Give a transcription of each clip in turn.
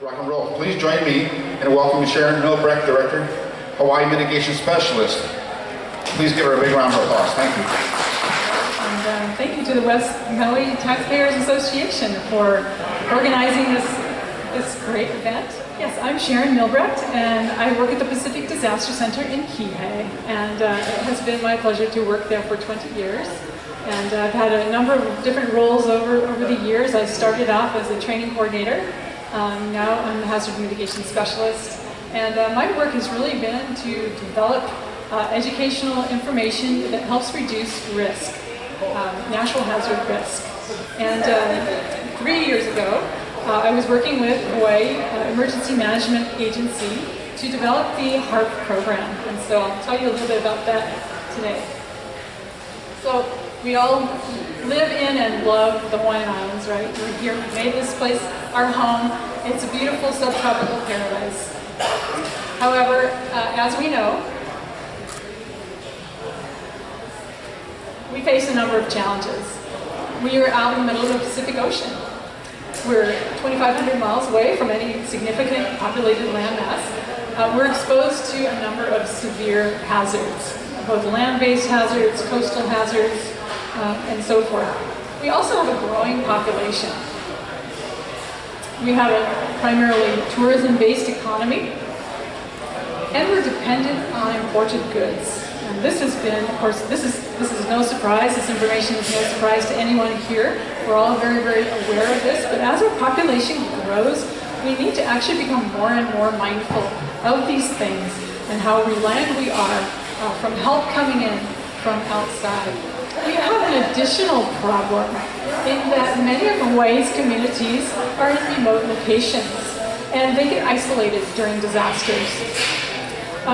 Rock and roll. Please join me in welcoming Sharon, Obrecht, Director, Hawaii Mitigation Specialist. Please give her a big round of applause. Thank you. And thank you to the West Maui Taxpayers Association for organizing this great event. Yes, I'm Sharon Obrecht, and I work at the Pacific Disaster Center in Kihei, and it has been my pleasure to work there for 20 years. And I've had a number of different roles over the years. I started off as a training coordinator. Now I'm the hazard mitigation specialist. And my work has really been to develop educational information that helps reduce risk, natural hazard risk. And 3 years ago, I was working with Hawaii Emergency Management Agency to develop the HARP program. And so I'll tell you a little bit about that today. So we all live in and love the Hawaiian Islands, right? We're here, we made this place our home. It's a beautiful subtropical paradise. However, as we know, we face a number of challenges. We are out in the middle of the Pacific Ocean. We're 2,500 miles away from any significant populated landmass. We're exposed to a number of severe hazards, both land-based hazards, coastal hazards, and so forth. We also have a growing population. We have a primarily tourism-based economy, and we're dependent on imported goods. And this has been, of course, this is no surprise. This information is no surprise to anyone here. We're all very, very aware of this. But as our population grows, we need to actually become more and more mindful of these things and how reliant we are from help coming in from outside. We have an additional problem in that many of Hawaii's communities are in remote locations, and they get isolated during disasters.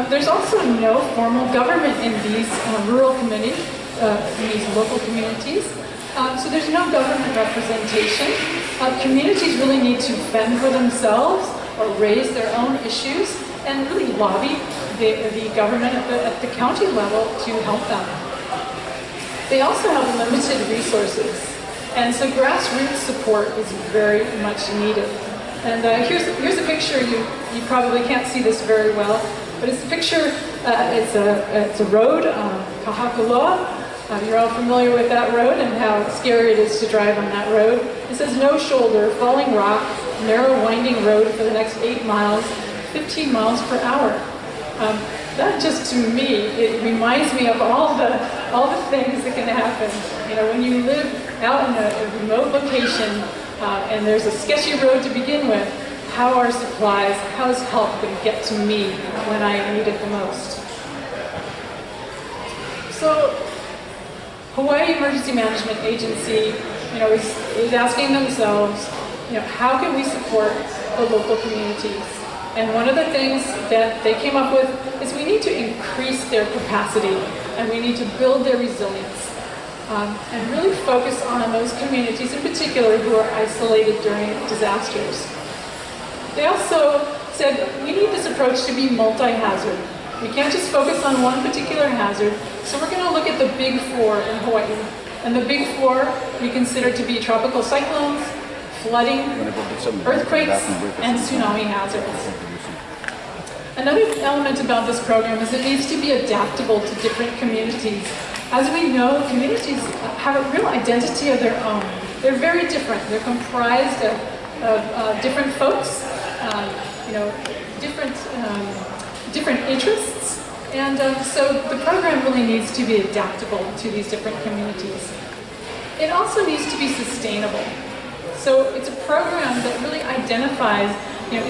There's also no formal government in these rural communities, in these local communities. So there's no government representation. Communities really need to fend for themselves or raise their own issues and really lobby the government at the county level to help them. They also have limited resources, and so grassroots support is very much needed. And here's a picture. You probably can't see this very well, but it's a picture. It's a road, Kahakuloa. You're all familiar with that road and how scary it is to drive on that road. It says no shoulder, falling rock, narrow winding road for the next 8 miles, 15 miles per hour. That just, to me, it reminds me of all the things that can happen. You know, when you live out in a remote location and there's a sketchy road to begin with, how are supplies, how is help going to get to me when I need it the most? So, Hawaii Emergency Management Agency, you know, is asking themselves, you know, how can we support the local communities? And one of the things that they came up with is we need to increase their capacity and we need to build their resilience and really focus on those communities in particular who are isolated during disasters. They also said we need this approach to be multi-hazard. We can't just focus on one particular hazard, so we're going to look at the big four in Hawaii. And the big four we consider to be tropical cyclones, flooding, earthquakes, and tsunami hazards. Another element about this program is it needs to be adaptable to different communities. As we know, communities have a real identity of their own. They're very different. They're comprised of different folks, you know, different interests, and so the program really needs to be adaptable to these different communities. It also needs to be sustainable. So it's a program that really identifies, you know,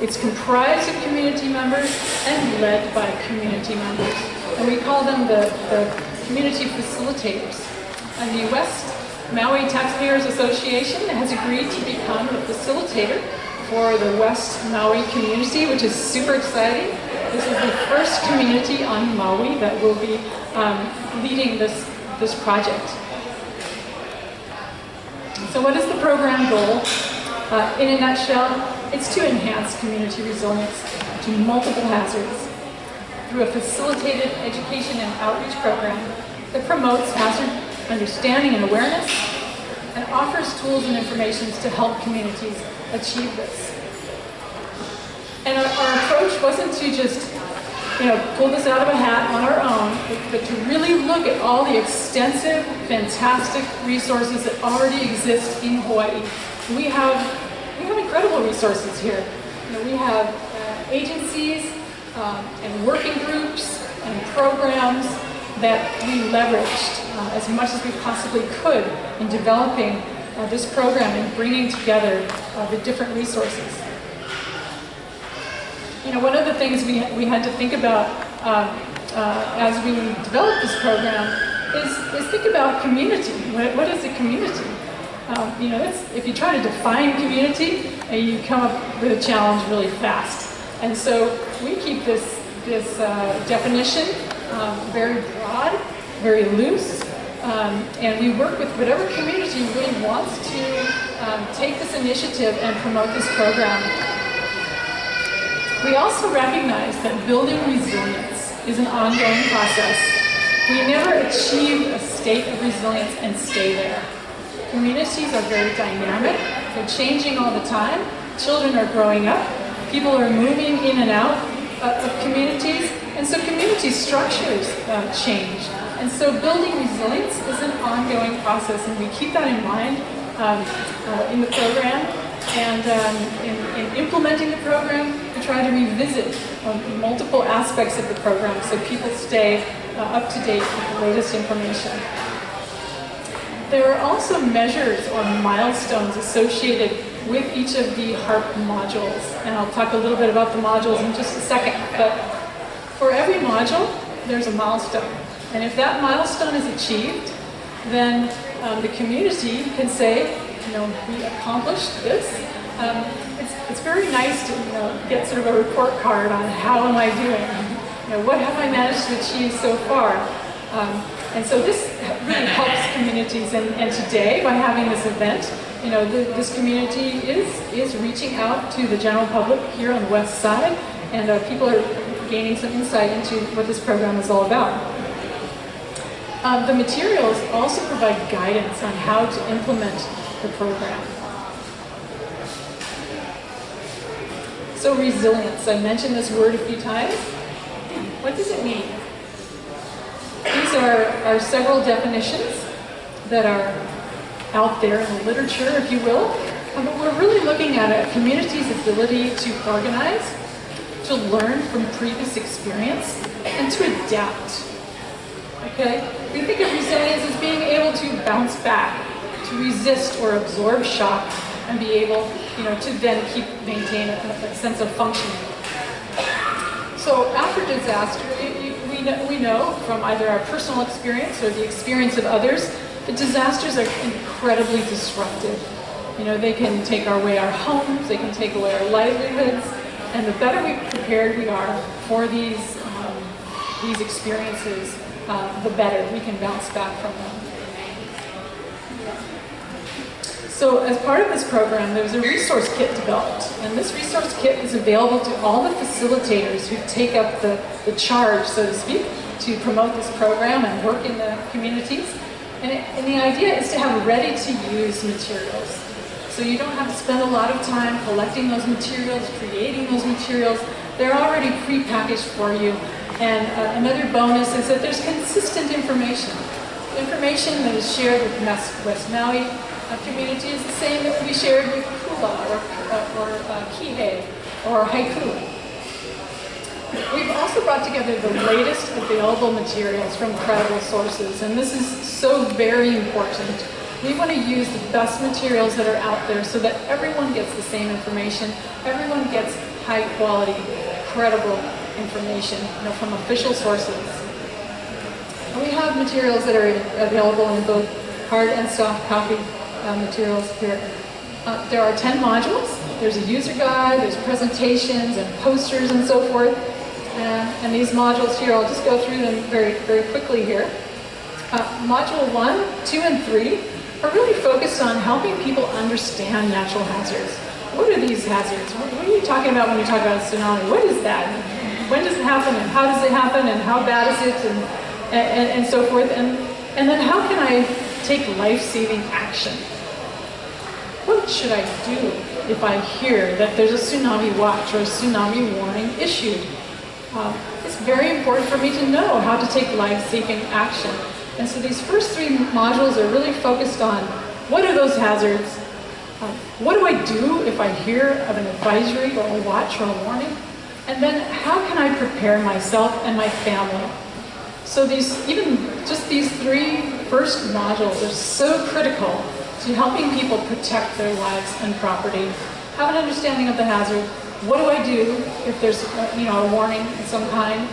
it's comprised of community members and led by community members. And we call them the community facilitators. And the West Maui Taxpayers Association has agreed to become the facilitator for the West Maui community, which is super exciting. This is the first community on Maui that will be leading this project. So what is the program goal? In a nutshell, it's to enhance community resilience to multiple hazards through a facilitated education and outreach program that promotes hazard understanding and awareness and offers tools and information to help communities achieve this. And our approach wasn't to just, pull this out of a hat on our own, but to really look at all the extensive, fantastic resources that already exist in Hawaii. We have incredible resources here. We have agencies and working groups and programs that we leveraged as much as we possibly could in developing this program and bringing together the different resources. One of the things we had to think about as we developed this program is think about community. What is a community? If you try to define community, you come up with a challenge really fast. And so we keep this definition very broad, very loose, and we work with whatever community really wants to take this initiative and promote this program. We also recognize that building resilience is an ongoing process. We never achieve a state of resilience and stay there. Communities are very dynamic. They're changing all the time. Children are growing up. People are moving in and out of communities. And so community structures change. And so building resilience is an ongoing process, and we keep that in mind in the program. And in implementing the program, we try to revisit multiple aspects of the program so people stay up to date with the latest information. There are also measures or milestones associated with each of the HARP modules. And I'll talk a little bit about the modules in just a second. But for every module, there's a milestone. And if that milestone is achieved, then the community can say, we accomplished this. It's very nice to get sort of a report card on how am I doing? What have I managed to achieve so far? And so this really helps communities. And today, by having this event, this community is reaching out to the general public here on the west side, and people are gaining some insight into what this program is all about. The materials also provide guidance on how to implement the program. So resilience, I mentioned this word a few times. What does it mean? These are several definitions that are out there in the literature, if you will. But we're really looking at a community's ability to organize, to learn from previous experience, and to adapt. Okay? We think of resilience as being able to bounce back, to resist or absorb shock, and be able, to then maintain a sense of functioning. So after disaster, we know from either our personal experience or the experience of others that disasters are incredibly disruptive. They can take away our homes, they can take away our livelihoods, and the better prepared we are for these experiences, the better we can bounce back from them. So as part of this program, there was a resource kit developed, and this resource kit is available to all the facilitators who take up the charge, so to speak, to promote this program and work in the communities. And the idea is to have ready-to-use materials. So you don't have to spend a lot of time collecting those materials, creating those materials. They're already pre-packaged for you. And another bonus is that there's consistent information. Information that is shared with West Maui community is the same that will be shared with Kula or Kihei or Haiku. We've also brought together the latest available materials from credible sources, and this is so very important. We want to use the best materials that are out there so that everyone gets the same information, everyone gets high quality, credible information from official sources. And we have materials that are available in both hard and soft copy materials here. There are 10 modules. There's a user guide, there's presentations and posters and so forth. And these modules here, I'll just go through them very, very quickly here. Module 1, 2, and 3 are really focused on helping people understand natural hazards. What are these hazards? What are you talking about when you talk about a tsunami? What is that? When does it happen? And how does it happen? And how bad is it? And so forth. And then how can I take life-saving action? what should I do if I hear that there's a tsunami watch or a tsunami warning issued? It's very important for me to know how to take life-saving action. And so these first 3 modules are really focused on what are those hazards, what do I do if I hear of an advisory or a watch or a warning, and then how can I prepare myself and my family? So these 3 first modules are so critical to helping people protect their lives and property, have an understanding of the hazard, what do I do if there's a warning of some kind,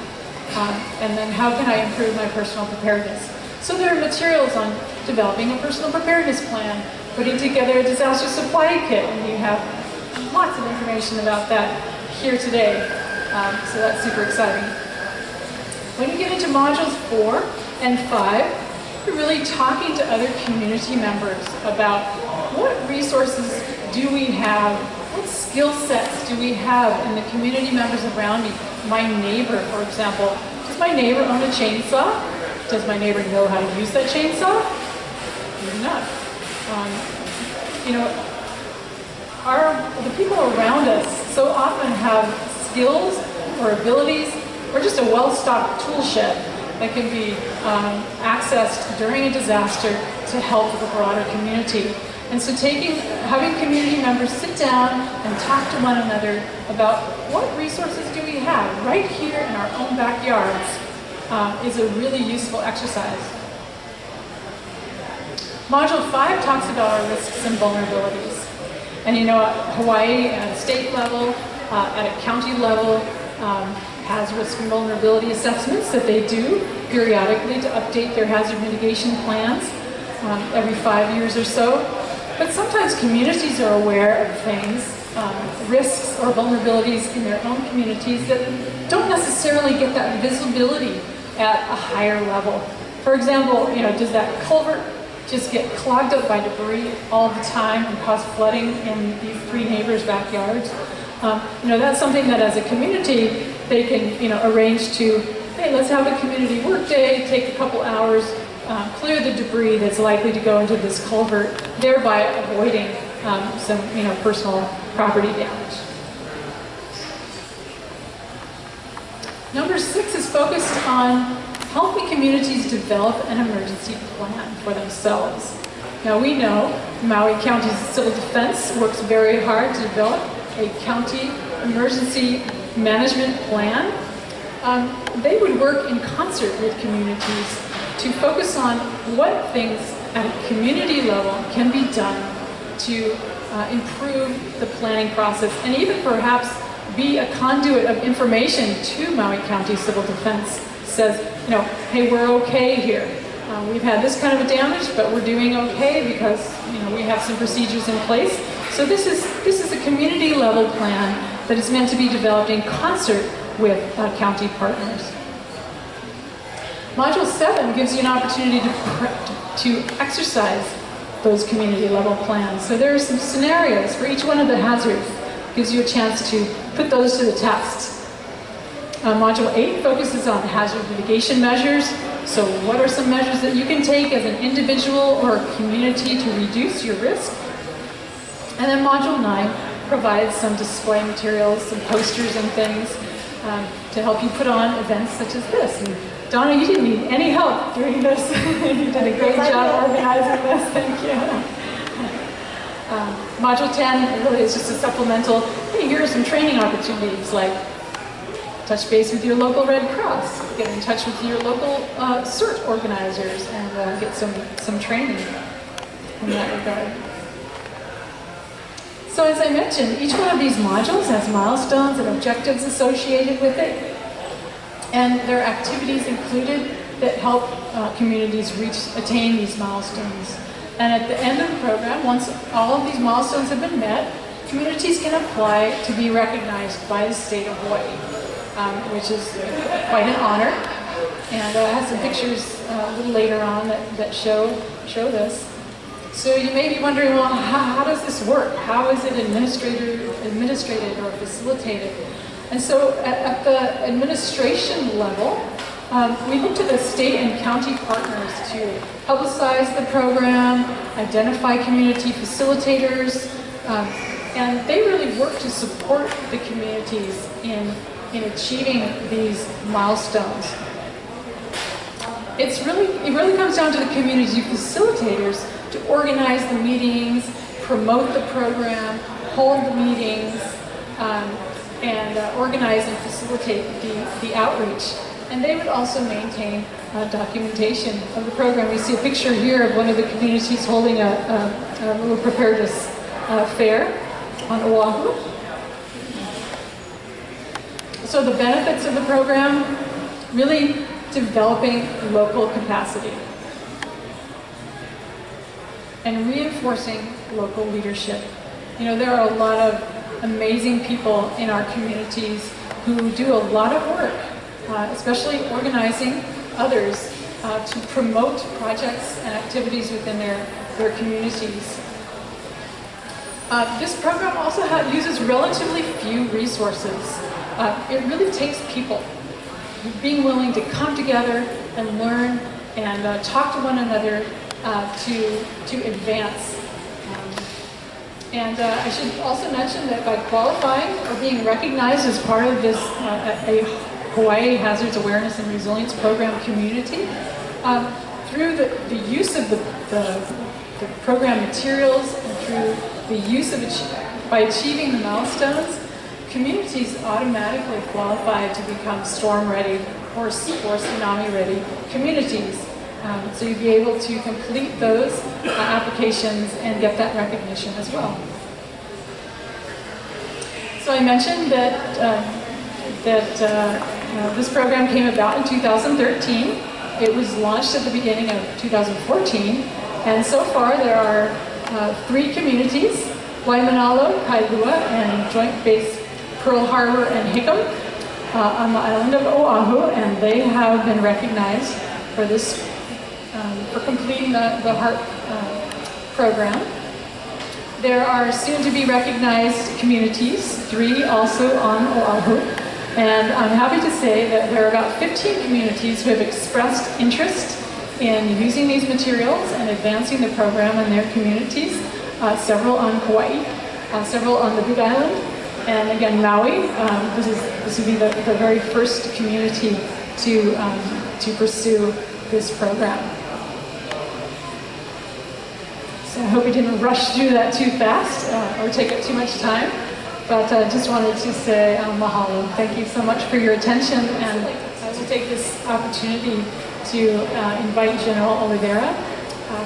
and then how can I improve my personal preparedness. So there are materials on developing a personal preparedness plan, putting together a disaster supply kit, and you have lots of information about that here today. So that's super exciting. When you get into modules 4 and 5, you're really talking to other community members about what resources do we have, what skill sets do we have in the community members around me. My neighbor, for example. Does my neighbor own a chainsaw? Does my neighbor know how to use that chainsaw? Maybe not. The people around us so often have skills or abilities or just a well-stocked tool shed that can be accessed during a disaster to help the broader community. And so having community members sit down and talk to one another about what resources do we have right here in our own backyards is a really useful exercise. Module 5 talks about our risks and vulnerabilities. And at Hawaii, at a state level, at a county level, has risk and vulnerability assessments that they do periodically to update their hazard mitigation plans every 5 years or so. But sometimes communities are aware of things, risks or vulnerabilities in their own communities that don't necessarily get that visibility at a higher level. For example, does that culvert just get clogged up by debris all the time and cause flooding in these 3 neighbors' backyards? That's something that as a community they can arrange to, hey, let's have a community work day, take a couple hours, clear the debris that's likely to go into this culvert, thereby avoiding some personal property damage. Number 6 is focused on helping communities develop an emergency plan for themselves. Now we know Maui County's Civil Defense works very hard to develop a county emergency management plan. They would work in concert with communities to focus on what things at a community level can be done to improve the planning process and even perhaps be a conduit of information to Maui County Civil Defense. Says, hey, we're okay here. We've had this kind of a damage, but we're doing okay because we have some procedures in place. So this is a community level plan that is meant to be developed in concert with county partners. Module 7 gives you an opportunity to exercise those community level plans. So there are some scenarios for each one of the hazards. Gives you a chance to put those to the test. Module 8 focuses on hazard mitigation measures. So what are some measures that you can take as an individual or a community to reduce your risk? And then Module 9 provides some display materials, some posters and things to help you put on events such as this. And Donna, you didn't need any help doing this. You did a great job organizing this. Thank you. Module 10 really is just a supplemental, hey, here are some training opportunities like touch base with your local Red Cross, get in touch with your local CERT organizers and get some training in that regard. So as I mentioned, each one of these modules has milestones and objectives associated with it, and there are activities included that help communities attain these milestones. And at the end of the program, once all of these milestones have been met, communities can apply to be recognized by the state of Hawaii, which is quite an honor. And I have some pictures a little later on that show this. So you may be wondering, well, how does this work? How is it administrated or facilitated? And so at the administration level, We look to the state and county partners to publicize the program, identify community facilitators, and they really work to support the communities in achieving these milestones. It really comes down to the community facilitators to organize the meetings, promote the program, hold the meetings, and organize and facilitate the outreach. And they would also maintain documentation of the program. We see a picture here of one of the communities holding a little preparedness fair on Oahu. So the benefits of the program, really developing local capacity and reinforcing local leadership. You know, there are a lot of amazing people in our communities who do a lot of work, especially organizing others to promote projects and activities within their communities. This program also uses relatively few resources. It really takes people being willing to come together and learn and talk to one another to advance. I should also mention that by qualifying or being recognized as part of this a Hawaii Hazards Awareness and Resilience Program community, through the use of the program materials and through the use of by achieving the milestones, communities automatically qualify to become storm ready or tsunami ready communities. So you'd be able to complete those applications and get that recognition as well. So I mentioned that this program came about in 2013. It was launched at the beginning of 2014, and so far there are 3 communities: Waimanalo, Kailua, and Joint Base Pearl Harbor and Hickam on the island of Oahu, and they have been recognized for this, for completing the HARP program. There are soon to be recognized communities, 3 also on Oahu, and I'm happy to say that there are about 15 communities who have expressed interest in using these materials and advancing the program in their communities, several on Hawaii, several on the Big Island, and again Maui. This would be the very first community to pursue this program. So I hope we didn't rush through that too fast or take up too much time, but I just wanted to say mahalo. Thank you so much for your attention, and I will take this opportunity to invite General Oliveira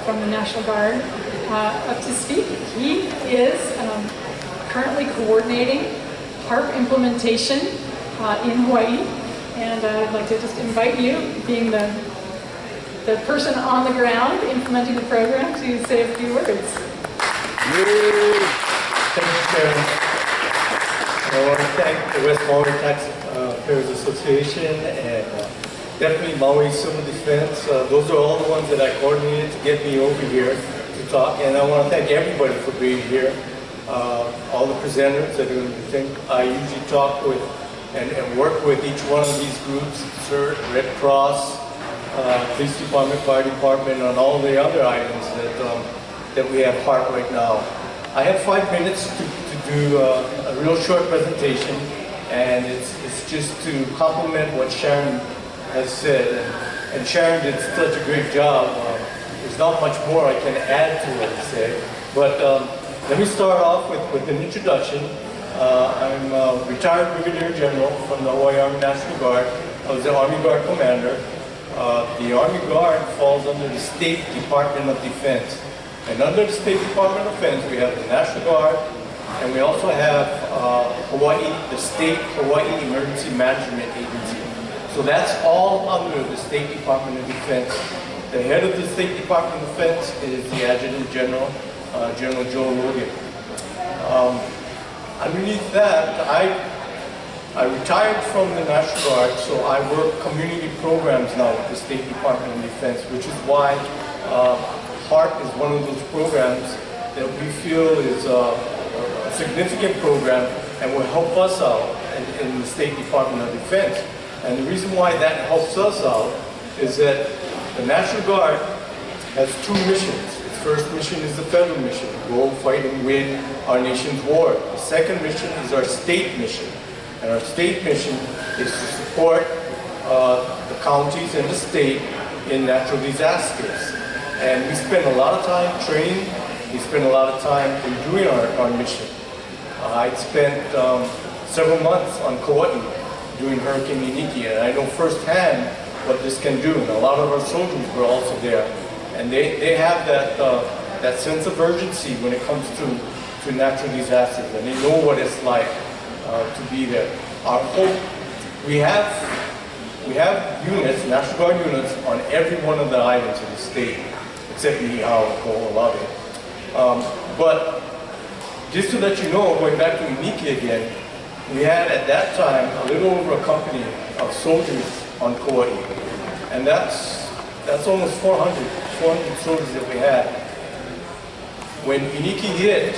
from the National Guard up to speak. He is currently coordinating HARP implementation in Hawaii, and I'd like to just invite you, being the person on the ground implementing the program, to say a few words. Thank you, Sharon. I want to thank the West Maui Taxpayers Association and definitely Maui Civil Defense. Those are all the ones that I coordinated to get me over here to talk, and I want to thank everybody for being here. All the presenters that are going to think. I usually talk with and work with each one of these groups, CERT, Red Cross, Police Department, Fire Department, on all the other items that we have HARP right now. I have 5 minutes to do a real short presentation, and it's just to complement what Sharon has said. And Sharon did such a great job. There's not much more I can add to what he said, but let me start off with an introduction. I'm a retired Brigadier General from the Hawaii Army National Guard. I was the Army Guard Commander. The Army Guard falls under the State Department of Defense. And under the State Department of Defense, we have the National Guard, and we also have the State Hawaii Emergency Management Agency. So that's all under the State Department of Defense. The head of the State Department of Defense is the Adjutant General, General Joe Logan. Underneath that, I retired from the National Guard, so I work community programs now with the State Department of Defense, which is why HARP is one of those programs that we feel is a significant program and will help us out in the State Department of Defense. And the reason why that helps us out is that the National Guard has two missions. Its first mission is the federal mission, go fight and win our nation's war. The second mission is our state mission. And our state mission is to support the counties and the state in natural disasters. And we spend a lot of time training, we spend a lot of time in doing our mission. I spent several months on Kauai doing Hurricane Iniki, and I know firsthand what this can do. And a lot of our soldiers were also there. And they have that sense of urgency when it comes to natural disasters, and they know what it's like to be there. Our hope, we have units, National Guard units, on every one of the islands in the state, except Niihau and Ko'olawe. But just to let you know, going back to Iniki again, we had at that time a little over a company of soldiers on Kauai, and that's almost 400 soldiers that we had. When Iniki hit,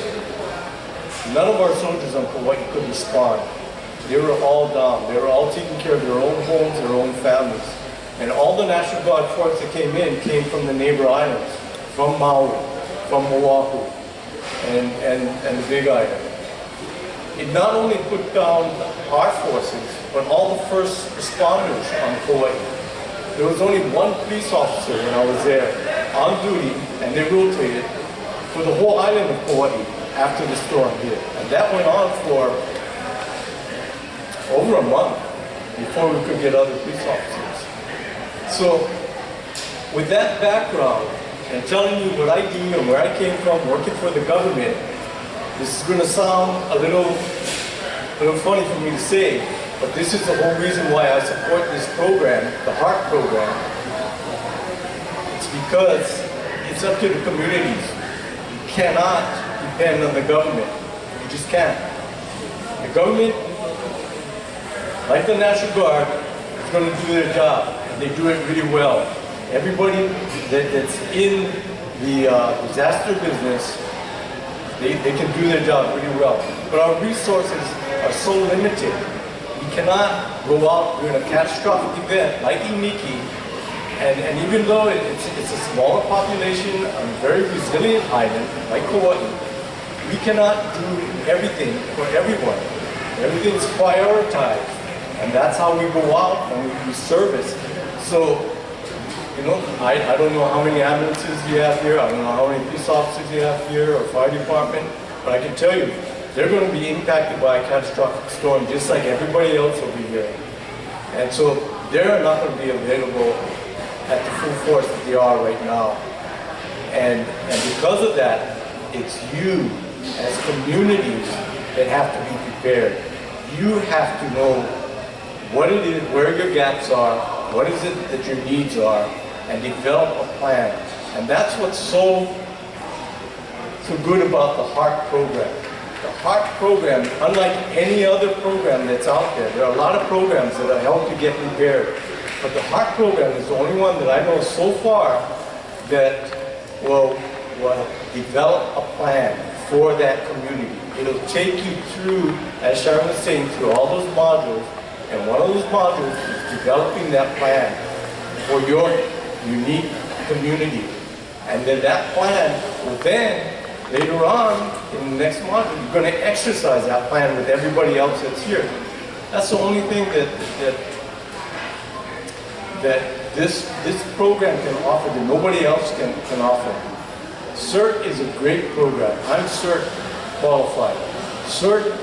none of our soldiers on Kauai could respond. They were all down. They were all taking care of their own homes, their own families. And all the National Guard force that came from the neighbor islands, from Maui, from Oahu, and the Big Island. It not only put down our forces, but all the first responders on Kauai. There was only one police officer when I was there on duty, and they rotated for the whole island of Kauai after the storm hit. And that went on for over a month before we could get other police officers. So with that background and telling you what I do and where I came from working for the government, this is going to sound a little funny for me to say, but this is the whole reason why I support this program, the HEART program. It's because it's up to the communities. You cannot depend on the government. You just can't. The government, like the National Guard, is going to do their job, and they do it really well. Everybody that's in the disaster business, they can do their job really well. But our resources are so limited. We cannot go out during a catastrophic event like Iniki, and even though it's a smaller population, a very resilient island like Kauai, we cannot do everything for everyone. Everything's prioritized, and that's how we go out and we service. So, you know, I don't know how many ambulances you have here, I don't know how many police officers you have here, or fire department, but I can tell you, they're going to be impacted by a catastrophic storm just like everybody else will be here. And so they're not going to be available at the full force that they are right now. And because of that, it's you as communities that have to be prepared. You have to know what it is, where your gaps are, what is it that your needs are, and develop a plan. And that's what's so good about the HEART program. The HEART program, unlike any other program that's out there are a lot of programs that help you get prepared. But the HEART program is the only one that I know so far that will develop a plan for that community. It'll take you through, as Sharon was saying, through all those modules, and one of those modules is developing that plan for your unique community. And then that plan will then, later on, in the next module, you're going to exercise that plan with everybody else that's here. That's the only thing that this program can offer that nobody else can offer. CERT is a great program. I'm CERT qualified. CERT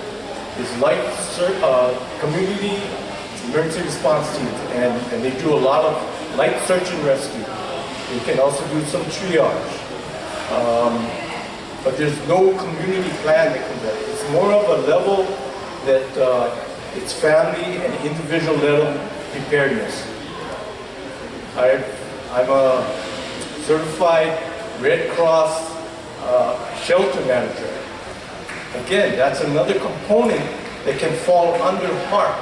is like CERT, community emergency response teams, and they do a lot of light search and rescue. They can also do some triage. But there's no community plan that comes out. It's more of a level that it's family and individual level preparedness. I'm a certified Red Cross shelter manager. Again, that's another component that can fall under HEART.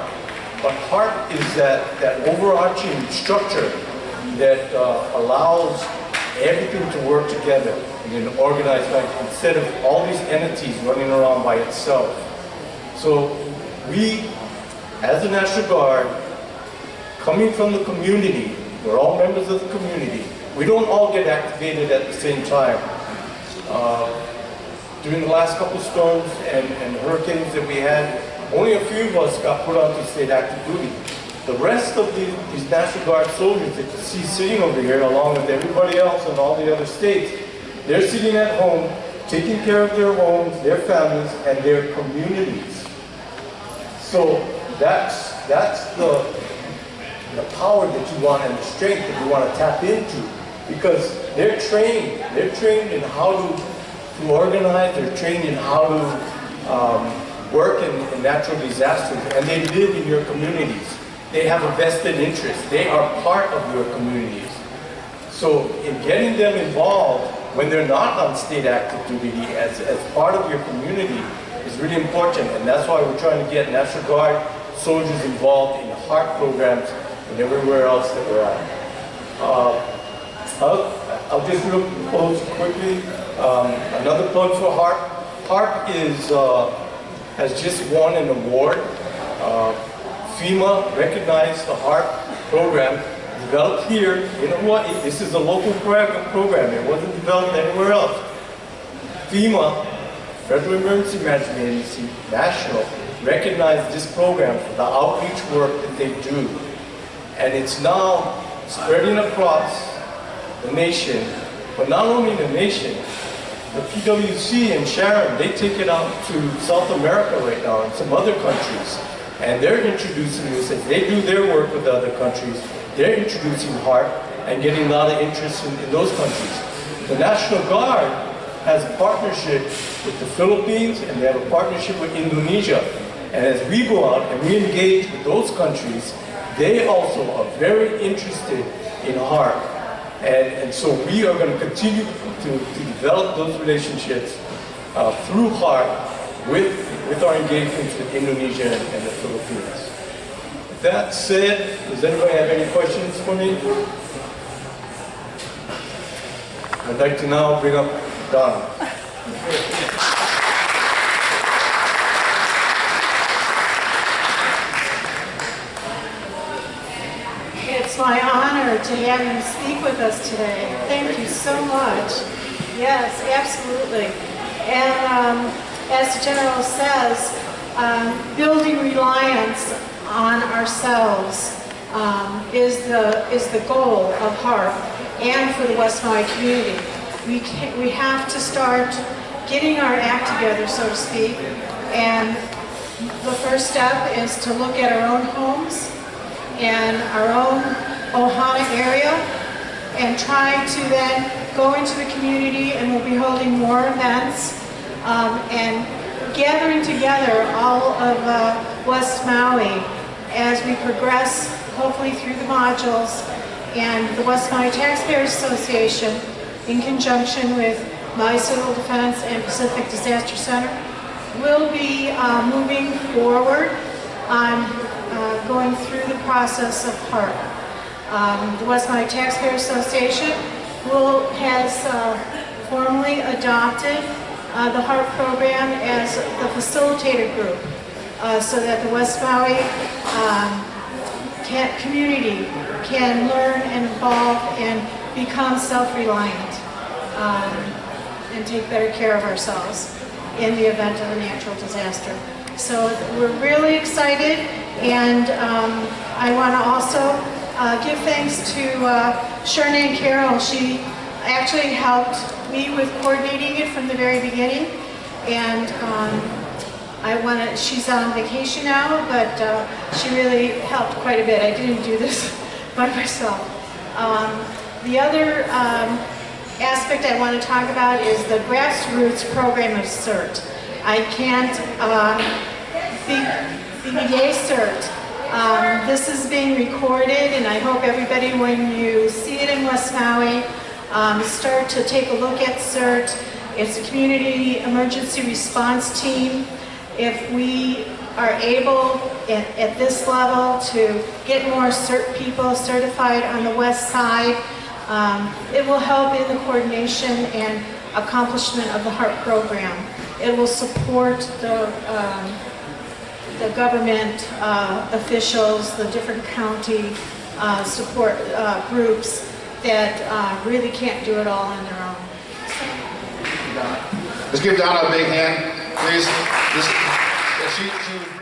But HEART is that overarching structure that allows everything to work together in an organized way instead of all these entities running around by itself. So we, as the National Guard, coming from the community. We're all members of the community. We don't all get activated at the same time. During the last couple storms and hurricanes that we had, only a few of us got put onto state active duty. The rest of these National Guard soldiers that you see sitting over here, along with everybody else in all the other states, they're sitting at home, taking care of their homes, their families, and their communities. So that's the power that you want and the strength that you want to tap into, because they're trained in how to organize, they're trained in how to work in natural disasters, and they live in your communities. They have a vested interest. They are part of your communities. So in getting them involved when they're not on state active duty as part of your community is really important, and that's why we're trying to get National Guard soldiers involved in HARP programs and everywhere else that we're at. I'll just real close quickly. Another plug for HARP. HARP has just won an award. FEMA recognized the HARP program developed here in Hawaii. This is a local program. It wasn't developed anywhere else. FEMA, Federal Emergency Management Agency, National, recognized this program for the outreach work that they do. And it's now spreading across the nation, but not only the nation. The PWC and Sharon, they take it out to South America right now and some other countries. And they're introducing this, as they do their work with other countries, they're introducing HARP and getting a lot of interest in those countries. The National Guard has a partnership with the Philippines, and they have a partnership with Indonesia. And as we go out and we engage with those countries, they also are very interested in HARP. And so we are going to continue to develop those relationships through HARP with our engagements with Indonesia and the Philippines. With that said, does anybody have any questions for me? I'd like to now bring up Donna. It's my honor to have you speak with us today. Thank you so much. Yes, absolutely. And as the General says, building reliance on ourselves is the goal of HARP and for the West Maui community. We have to start getting our act together, so to speak, and the first step is to look at our own homes and our own Ohana area and try to then go into the community, and we'll be holding more events and gathering together all of West Maui as we progress, hopefully through the modules. And the West Maui Taxpayers Association, in conjunction with Maui Civil Defense and Pacific Disaster Center, will be moving forward on going through the process of HARP. The West Maui Taxpayers Association has formally adopted the HARP program as the facilitator group, so that the West Maui community can learn and evolve and become self-reliant and take better care of ourselves in the event of a natural disaster. So we're really excited, and I want to also give thanks to Sharon and Carol. She actually helped me with coordinating it from the very beginning, and she's on vacation now, but she really helped quite a bit. I didn't do this by myself. The other aspect I want to talk about is the Grassroots Program of CERT. I can't BBA CERT. This is being recorded, and I hope everybody, when you see it in West Maui, start to take a look at CERT. It's a community emergency response team. If we are able at this level to get more CERT people certified on the west side, it will help in the coordination and accomplishment of the HARP program. It will support the government officials, the different county support groups that really can't do it all on their own. Let's give Donna a big hand, please. She